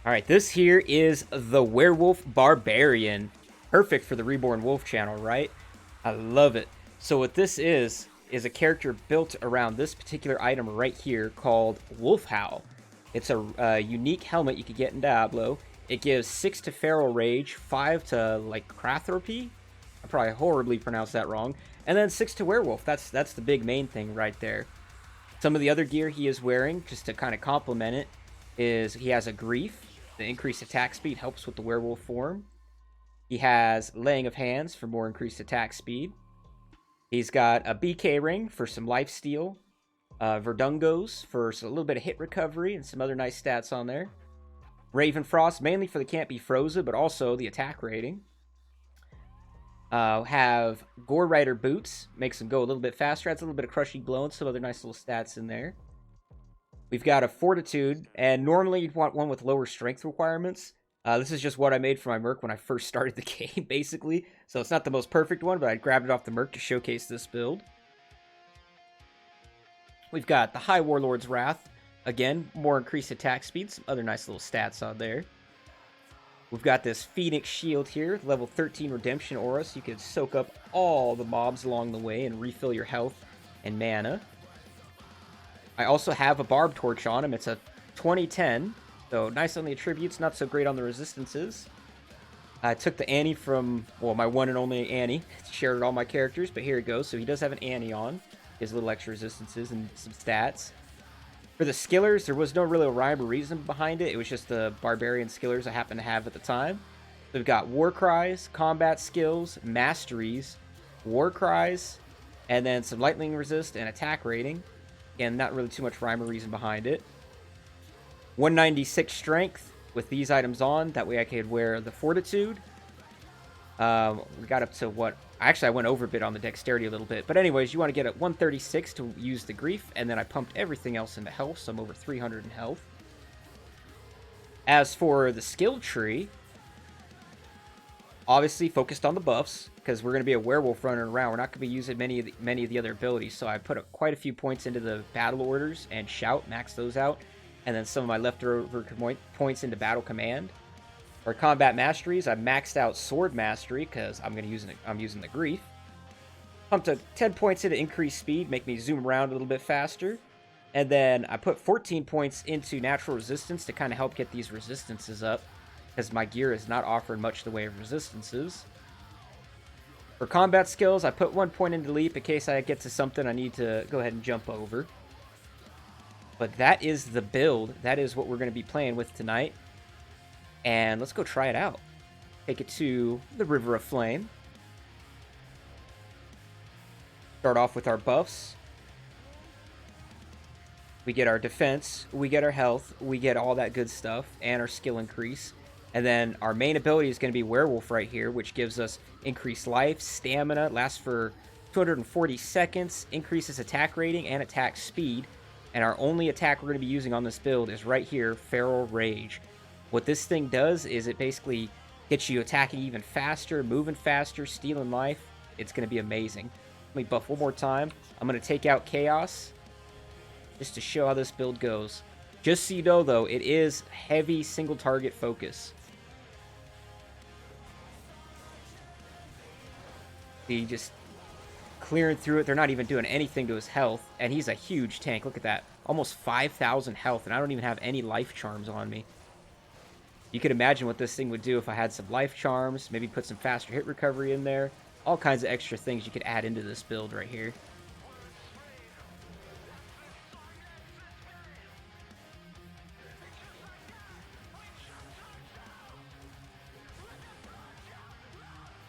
Alright, this here is the Werewolf Barbarian. Perfect for the Reborn Wolf channel, right? I love it. So what this is a character built around this particular item right here called Wolfhowl. It's a unique helmet you could get in Diablo. It gives 6 to Feral Rage, 5 to, like, Crathropy? I probably horribly pronounced that wrong. And then 6 to Werewolf. That's the big main thing right there. Some of the other gear he is wearing, just to kind of complement it, is he has a Grief. The increased attack speed helps with the werewolf form. He has Laying of Hands for more increased attack speed. He's got a BK ring for some lifesteal. Verdungos for a little bit of hit recovery and some other nice stats on there. Raven Frost, mainly for the Can't Be Frozen, but also the attack rating. Have Gore Rider Boots, makes them go a little bit faster. Adds a little bit of Crushing Blow and some other nice little stats in there. We've got a Fortitude, and normally you'd want one with lower strength requirements. This is just what I made for my Merc when I first started the game, basically. So it's not the most perfect one, but I grabbed it off the Merc to showcase this build. We've got the High Warlord's Wrath. Again, more increased attack speed, some other nice little stats on there. We've got this Phoenix Shield here, level 13 Redemption Aura, so you can soak up all the mobs along the way and refill your health and mana. I also have a Barb Torch on him. It's a 2010, so nice on the attributes, not so great on the resistances. I took the Annie from, well, my one and only Annie. Shared all my characters, but here it goes. So he does have an Annie on. He has a little extra resistances and some stats. For the skillers, there was no real rhyme or reason behind it. It was just the Barbarian skillers I happened to have at the time. So we've got War Cries, Combat Skills, Masteries, War Cries, and then some Lightning Resist and Attack Rating. Again, not really too much rhyme or reason behind it. 196 Strength with these items on. That way I could wear the Fortitude. We got up to what? Actually, I went over a bit on the Dexterity a little bit. But anyways, you want to get at 136 to use the Grief. And then I pumped everything else into health, so I'm over 300 in health. As for the skill tree, obviously focused on the buffs, because we're going to be a werewolf running around. We're not going to be using many of the other abilities, so I put quite a few points into the battle orders and shout, max those out, and then some of my leftover points into battle command. For combat masteries, I maxed out sword mastery because I'm using the Grief. Pumped to 10 points into increased speed, make me zoom around a little bit faster. And then I put 14 points into natural resistance to kind of help get these resistances up, because my gear is not offering much in the way of resistances. For combat skills, I put 1 point into leap in case I get to something I need to go ahead and jump over. But that is the build. That is what we're going to be playing with tonight. And let's go try it out. Take it to the River of Flame. Start off with our buffs. We get our defense, we get our health, we get all that good stuff, and our skill increase. And then our main ability is going to be Werewolf right here, which gives us increased life, stamina, lasts for 240 seconds, increases attack rating and attack speed. And our only attack we're going to be using on this build is right here, Feral Rage. What this thing does is it basically gets you attacking even faster, moving faster, stealing life. It's going to be amazing. Let me buff one more time. I'm going to take out Chaos just to show how this build goes. Just so you know, though, it is heavy single target focus. See, just clearing through it. They're not even doing anything to his health. And he's a huge tank. Look at that. Almost 5,000 health. And I don't even have any life charms on me. You could imagine what this thing would do if I had some life charms. Maybe put some faster hit recovery in there. All kinds of extra things you could add into this build right here.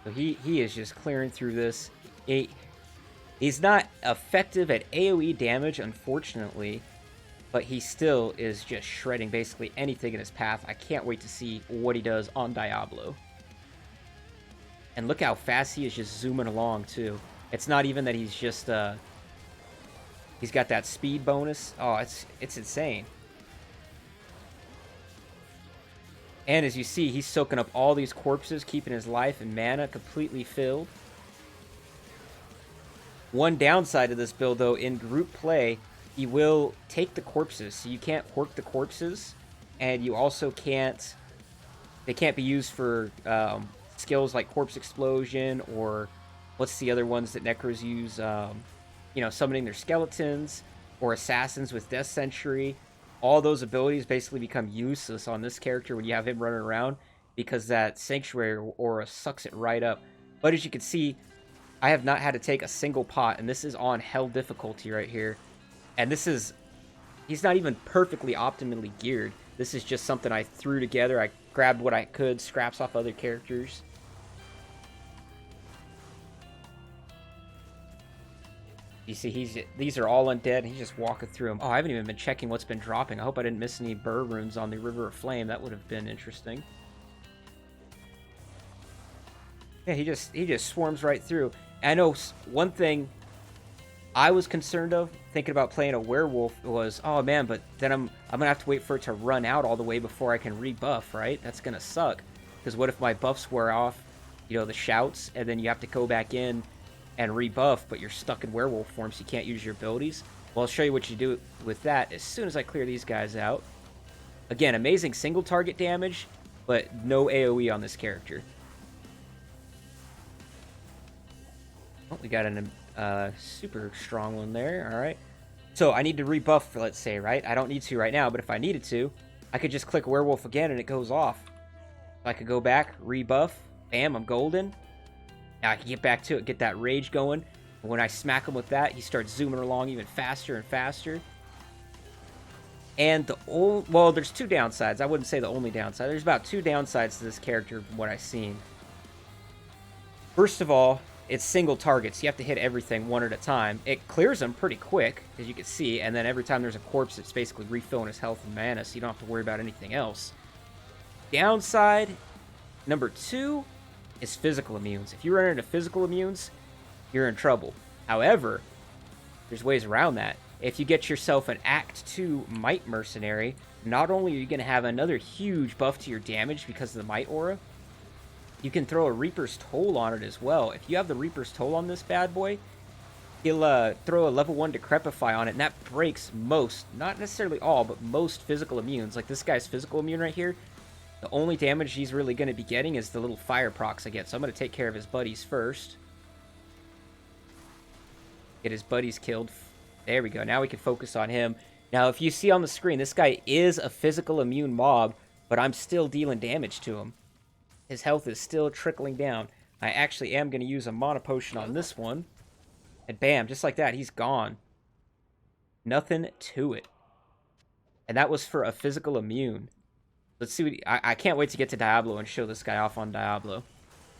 So he is just clearing through this. He's not effective at AoE damage, unfortunately, but he still is just shredding basically anything in his path. I can't wait to see what he does on Diablo. And look how fast he is just zooming along, too. It's not even that he's just, he's got that speed bonus. Oh, it's insane. And as you see, he's soaking up all these corpses, keeping his life and mana completely filled. One downside of this build, though, in group play, he will take the corpses. So you can't hork the corpses. and you also can't. They can't be used for skills like Corpse Explosion or what's the other ones that Necros use? You know, summoning their skeletons or assassins with Death Sentry. All those abilities basically become useless on this character when you have him running around because that Sanctuary aura sucks it right up. But as you can see, I have not had to take a single pot, and this is on Hell difficulty right here. And this is... He's not even perfectly optimally geared. This is just something I threw together. I grabbed what I could, scraps off other characters. You see, these are all undead. He's just walking through them. Oh, I haven't even been checking what's been dropping. I hope I didn't miss any burr runes on the River of Flame. That would have been interesting. Yeah, he just swarms right through. I know one thing I was concerned of thinking about playing a werewolf was, oh man, but then I'm gonna have to wait for it to run out all the way before I can rebuff, right? That's gonna suck. Because what if my buffs wear off, you know, the shouts, and then you have to go back in and rebuff, but you're stuck in werewolf form, so you can't use your abilities? Well, I'll show you what you do with that as soon as I clear these guys out. Again, amazing single target damage, but no AoE on this character. Oh, we got a super strong one there. All right. So I need to rebuff, let's say, right? I don't need to right now, but if I needed to, I could just click werewolf again and it goes off. I could go back, rebuff, bam, I'm golden. Now I can get back to it, get that rage going. And when I smack him with that, he starts zooming along even faster and faster. And well, there's two downsides. I wouldn't say the only downside. There's about two downsides to this character from what I've seen. First of all, it's single targets. You have to hit everything one at a time. It clears them pretty quick, as you can see, and then every time there's a corpse, it's basically refilling his health and mana, so you don't have to worry about anything else. Downside, number 2, is physical immunes. If you run into physical immunes, you're in trouble. However, there's ways around that. If you get yourself an Act 2 Might Mercenary, not only are you going to have another huge buff to your damage because of the Might aura, you can throw a Reaper's Toll on it as well. If you have the Reaper's Toll on this bad boy, he'll throw a level 1 Decrepify on it, and that breaks most, not necessarily all, but most physical immunes. Like this guy's physical immune right here, the only damage he's really going to be getting is the little fire procs I get. So I'm going to take care of his buddies first. Get his buddies killed. There we go. Now we can focus on him. Now, if you see on the screen, this guy is a physical immune mob, but I'm still dealing damage to him. His health is still trickling down. I actually am going to use a mana potion on this one. And bam, just like that, he's gone. Nothing to it. And that was for a physical immune. Let's see what I can't wait to get to Diablo and show this guy off on Diablo.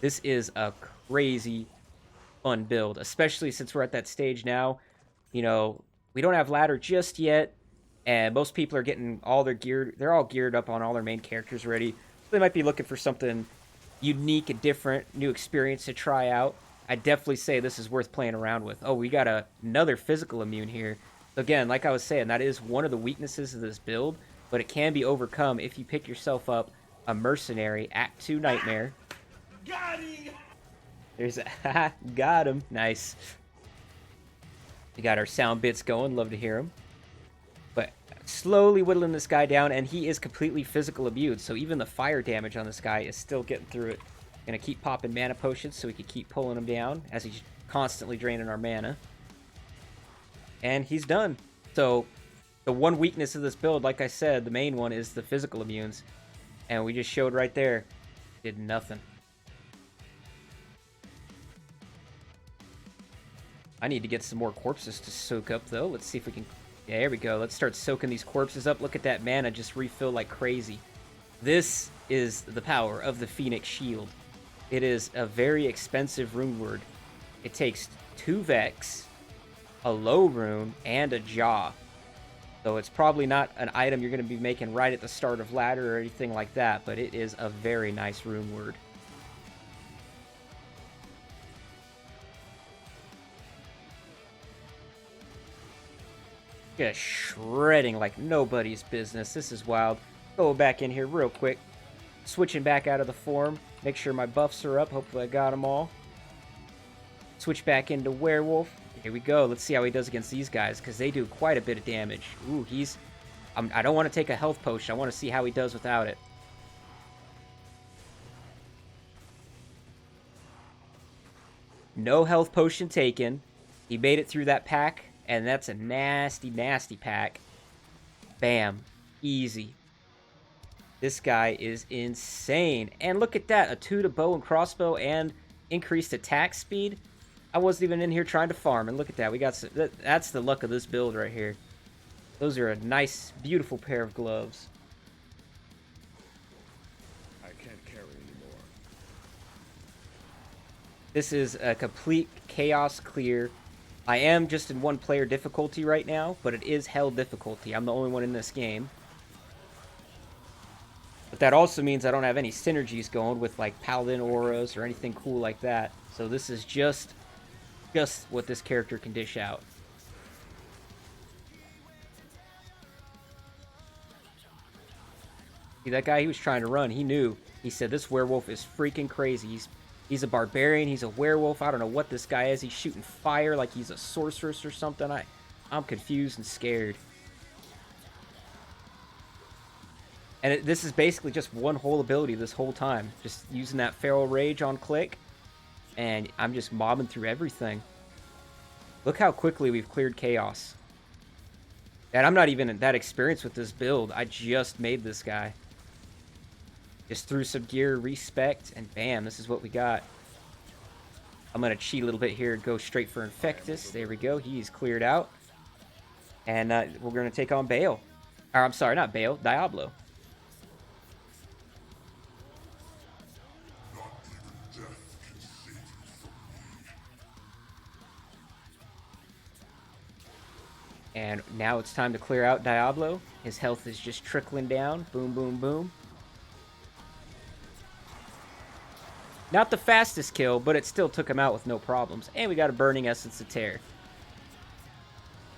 This is a crazy fun build, especially since we're at that stage now. You know, we don't have ladder just yet, and most people are getting all their gear. They're all geared up on all their main characters ready. So they might be looking for something unique and different, new experience to try out. I definitely say this is worth playing around with. Oh, we got another physical immune here. Again, like I was saying, that is one of the weaknesses of this build, but it can be overcome if you pick yourself up a Mercenary Act 2 Nightmare. Got him! There's a got him. Nice. We got our sound bits going. Love to hear them. But slowly whittling this guy down, and he is completely physical immune, so even the fire damage on this guy is still getting through it. Gonna keep popping mana potions so we can keep pulling him down as he's constantly draining our mana. And he's done. So the one weakness of this build, like I said, the main one is the physical immunes. And we just showed right there, did nothing. I need to get some more corpses to soak up, though. Let's see if we can... Yeah, there we go. Let's start soaking these corpses up. Look at that mana just refill like crazy. This is the power of the Phoenix Shield. It is a very expensive rune word. It takes 2 Vex, a low rune, and a Jaw. So it's probably not an item you're going to be making right at the start of ladder or anything like that, but it is a very nice rune word. Just shredding like nobody's business. This is wild. Go back in here real quick. Switching back out of the form. Make sure my buffs are up. Hopefully I got them all. Switch back into Werewolf. Here we go. Let's see how he does against these guys, because they do quite a bit of damage. Ooh, he's I don't want to take a health potion. I want to see how he does without it. No health potion taken. He made it through that pack, and that's a nasty, nasty pack. Bam. Easy. This guy is insane. And look at that. A 2 to bow and crossbow and increased attack speed. I wasn't even in here trying to farm. And look at that. We got some, that's the luck of this build right here. Those are a nice, beautiful pair of gloves. I can't carry anymore. This is a complete chaos clear. I am just in 1-player difficulty right now, but it is hell difficulty. I'm the only one in this game. But that also means I don't have any synergies going with like paladin auras or anything cool like that. So this is just what this character can dish out. See, that guy, he was trying to run. He knew. He said, this werewolf is freaking crazy. He's a barbarian. He's a werewolf. I don't know what this guy is. He's shooting fire like he's a sorceress or something. I'm confused and scared. And this is basically just one whole ability this whole time. Just using that Feral Rage on click. And I'm just mobbing through everything. Look how quickly we've cleared Chaos. And I'm not even that experienced with this build. I just made this guy. Just threw some gear, respect, and bam, this is what we got. I'm going to cheat a little bit here and go straight for Infectus. There we go. He's cleared out. And we're going to take on Bale. Or, I'm sorry, not Bale. Diablo. And now it's time to clear out Diablo. His health is just trickling down. Boom, boom, boom. Not the fastest kill, but it still took him out with no problems. And we got a Burning Essence to Tear.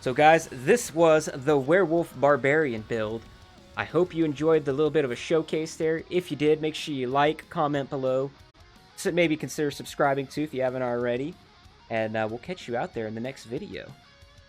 So guys, this was the Werewolf Barbarian build. I hope you enjoyed the little bit of a showcase there. If you did, make sure you like, comment below. So maybe consider subscribing too if you haven't already. And we'll catch you out there in the next video.